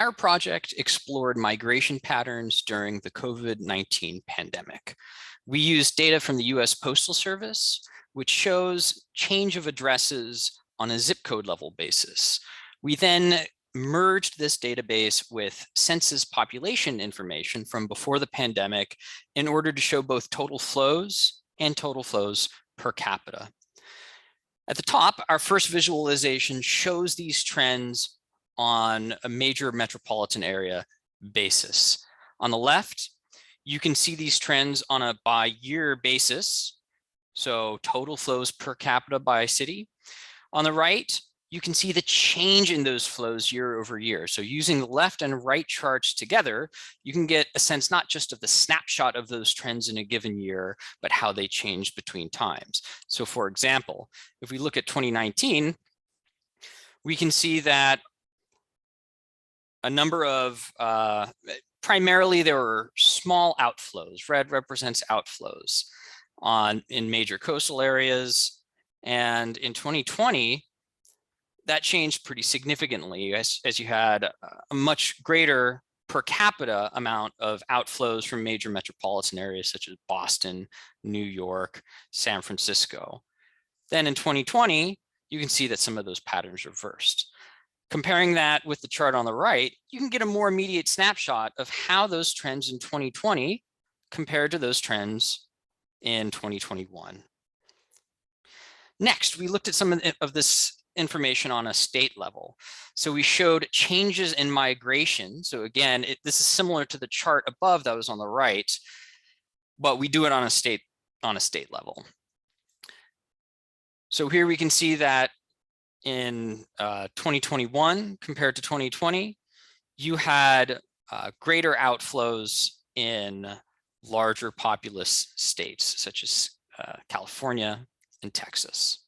Our project explored migration patterns during the COVID-19 pandemic. We used data from the US Postal Service, which shows change of addresses on a zip code level basis. We then merged this database with census population information from before the pandemic in order to show both total flows and total flows per capita. At the top, our first visualization shows these trends on a major metropolitan area basis. On the left, you can see these trends on a by year basis, so total flows per capita by city. On the right, you can see the change in those flows year over year. So using the left and right charts together, you can get a sense not just of the snapshot of those trends in a given year, but how they change between times. So for example, if we look at 2019, we can see that a number of, primarily there were small outflows. Red represents outflows in major coastal areas. And in 2020, that changed pretty significantly as you had a much greater per capita amount of outflows from major metropolitan areas such as Boston, New York, San Francisco. Then in 2020, you can see that some of those patterns reversed. Comparing that with the chart on the right, you can get a more immediate snapshot of how those trends in 2020 compared to those trends in 2021. Next, we looked at some of this information on a state level. So we showed changes in migration. So again, this is similar to the chart above that was on the right, but we do it on a state level. So here we can see that in 2021 compared to 2020, you had greater outflows in larger populous states such as California and Texas.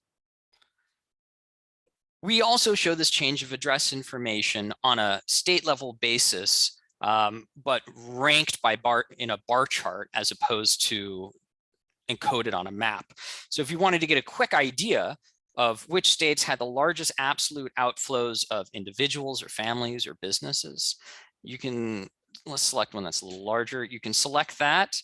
We also show this change of address information on a state level basis, but ranked by in a bar chart as opposed to encoded on a map. So if you wanted to get a quick idea of which states had the largest absolute outflows of individuals or families or businesses, you can, let's select one that's a little larger. You can select that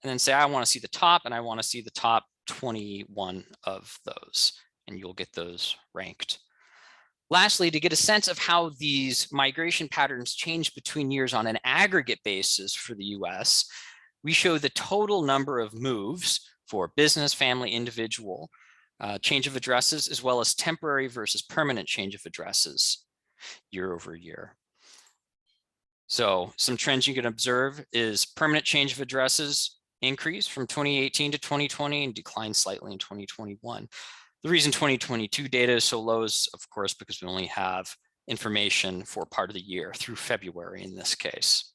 and then say, I want to see the top, and I want to see the top 21 of those, and you'll get those ranked. Lastly, to get a sense of how these migration patterns change between years on an aggregate basis for the US, we show the total number of moves for business, family, individual, change of addresses, as well as temporary versus permanent change of addresses year over year. So some trends you can observe is permanent change of addresses increase from 2018 to 2020 and decline slightly in 2021. The reason 2022 data is so low is, of course, because we only have information for part of the year through February in this case.